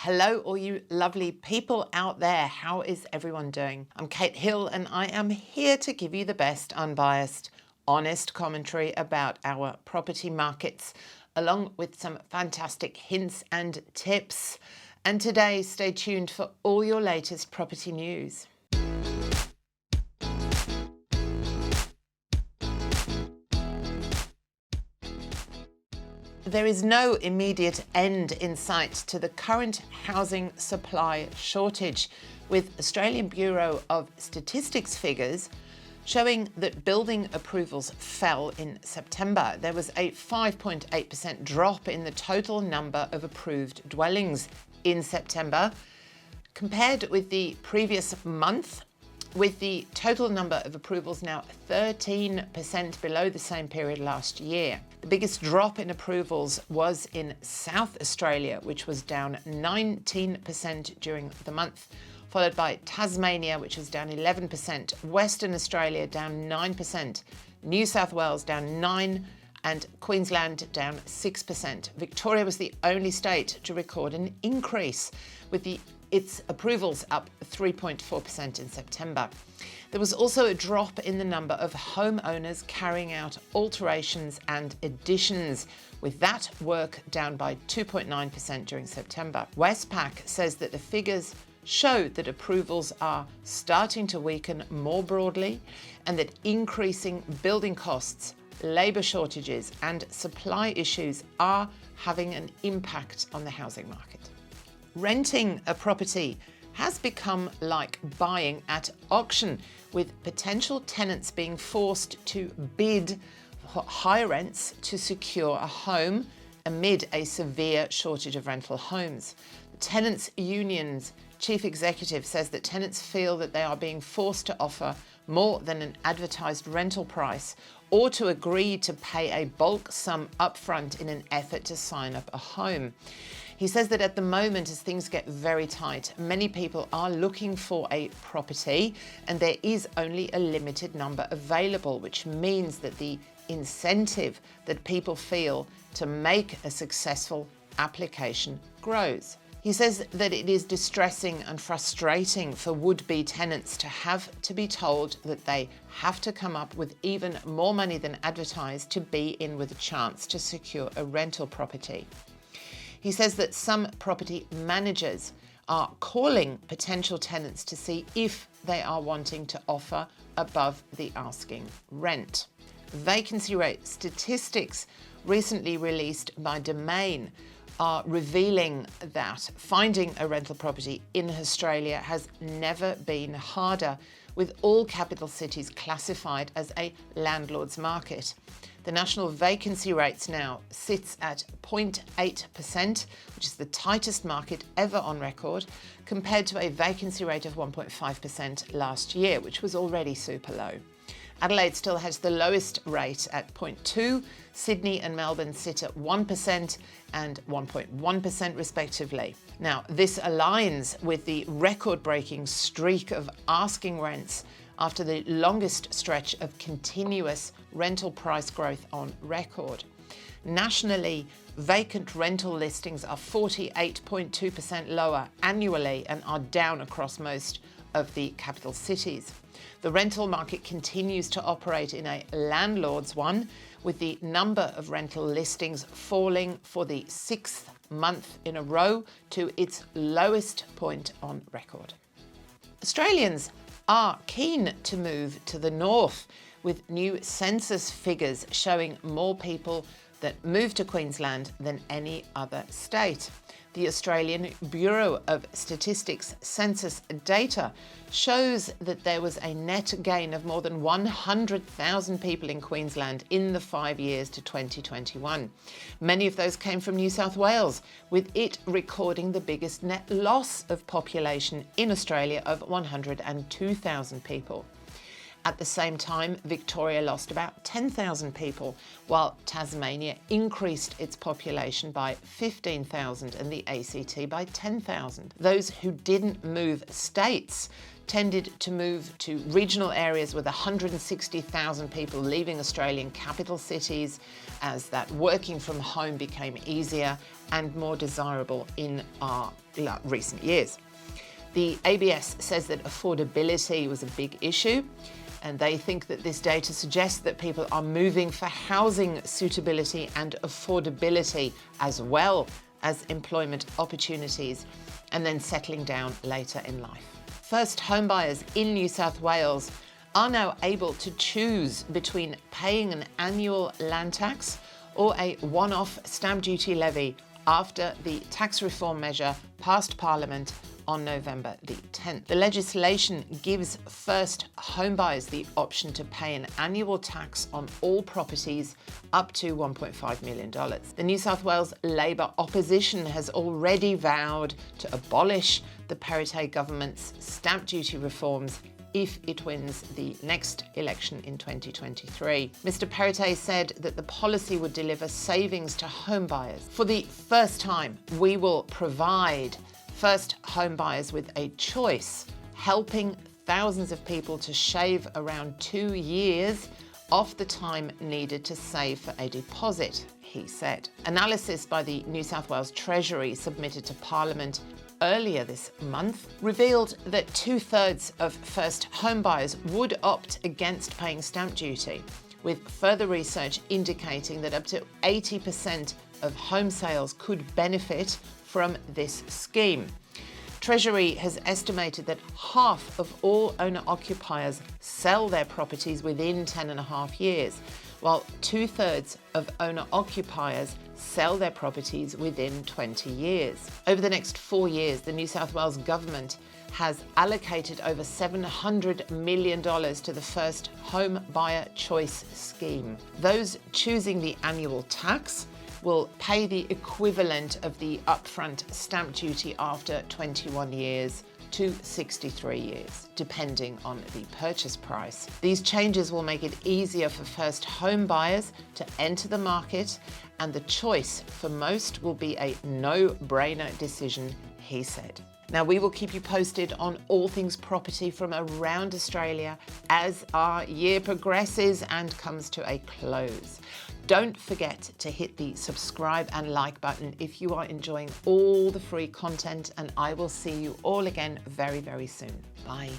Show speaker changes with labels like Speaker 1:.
Speaker 1: Hello, all you lovely people out there. How is everyone doing? I'm Kate Hill and I am here to give you the best, unbiased, honest commentary about our property markets, along with some fantastic hints and tips. And today, stay tuned for all your latest property news. There is no immediate end in sight to the current housing supply shortage, with Australian Bureau of Statistics figures showing that building approvals fell in September. There was a 5.8% drop in the total number of approved dwellings in September, compared with the previous month, with the total number of approvals now 13% below the same period last year. The biggest drop in approvals was in South Australia, which was down 19% during the month, followed by Tasmania, which was down 11%, Western Australia down 9%, New South Wales down 9%, and Queensland down 6%. Victoria was the only state to record an increase, with its approvals up 3.4% in September. There was also a drop in the number of homeowners carrying out alterations and additions, with that work down by 2.9% during September. Westpac says that the figures show that approvals are starting to weaken more broadly, and that increasing building costs, labour shortages and supply issues are having an impact on the housing market. Renting a property has become like buying at auction, with potential tenants being forced to bid for high rents to secure a home amid a severe shortage of rental homes. The Tenants Union's chief executive says that tenants feel that they are being forced to offer more than an advertised rental price, or to agree to pay a bulk sum upfront in an effort to sign up a home. He says that at the moment, as things get very tight, many people are looking for a property and there is only a limited number available, which means that the incentive that people feel to make a successful application grows. He says that it is distressing and frustrating for would-be tenants to have to be told that they have to come up with even more money than advertised to be in with a chance to secure a rental property. He says that some property managers are calling potential tenants to see if they are wanting to offer above the asking rent. Vacancy rate statistics recently released by Domain are revealing that finding a rental property in Australia has never been harder, with all capital cities classified as a landlord's market. The national vacancy rates now sits at 0.8%, which is the tightest market ever on record, compared to a vacancy rate of 1.5% last year, which was already super low. Adelaide still has the lowest rate at 0.2%. Sydney and Melbourne sit at 1% and 1.1% respectively. Now, this aligns with the record-breaking streak of asking rents after the longest stretch of continuous rental price growth on record. Nationally, vacant rental listings are 48.2% lower annually and are down across most of the capital cities. The rental market continues to operate in a landlord's one, with the number of rental listings falling for the 6th month in a row to its lowest point on record. Australians are keen to move to the north, with new census figures showing more people that move to Queensland than any other state. The Australian Bureau of Statistics census data shows that there was a net gain of more than 100,000 people in Queensland in the 5 years to 2021. Many of those came from New South Wales, with it recording the biggest net loss of population in Australia of 102,000 people. At the same time, Victoria lost about 10,000 people, while Tasmania increased its population by 15,000 and the ACT by 10,000. Those who didn't move states tended to move to regional areas with 160,000 people leaving Australian capital cities, as that working from home became easier and more desirable in our recent years. The ABS says that affordability was a big issue, and they think that this data suggests that people are moving for housing suitability and affordability as well as employment opportunities, and then settling down later in life. First homebuyers in New South Wales are now able to choose between paying an annual land tax or a one-off stamp duty levy after the tax reform measure passed Parliament on November the 10th. The legislation gives first homebuyers the option to pay an annual tax on all properties up to $1.5 million. The New South Wales Labor opposition has already vowed to abolish the Perrottet government's stamp duty reforms if it wins the next election in 2023. Mr. Perrottet said that the policy would deliver savings to homebuyers. For the first time, we will provide first homebuyers with a choice, helping thousands of people to shave around 2 years off the time needed to save for a deposit, he said. Analysis by the New South Wales Treasury submitted to Parliament earlier this month revealed that 2/3 of first homebuyers would opt against paying stamp duty, with further research indicating that up to 80% of home sales could benefit from this scheme. Treasury has estimated that half of all owner-occupiers sell their properties within 10.5 years, while 2/3 of owner-occupiers sell their properties within 20 years. Over the next 4 years, the New South Wales government has allocated over $700 million to the first home buyer choice scheme. Those choosing the annual tax will pay the equivalent of the upfront stamp duty after 21 years to 63 years, depending on the purchase price. These changes will make it easier for first home buyers to enter the market, and the choice for most will be a no-brainer decision, he said. Now, we will keep you posted on all things property from around Australia as our year progresses and comes to a close. Don't forget to hit the subscribe and like button if you are enjoying all the free content, and I will see you all again very, very soon. Bye.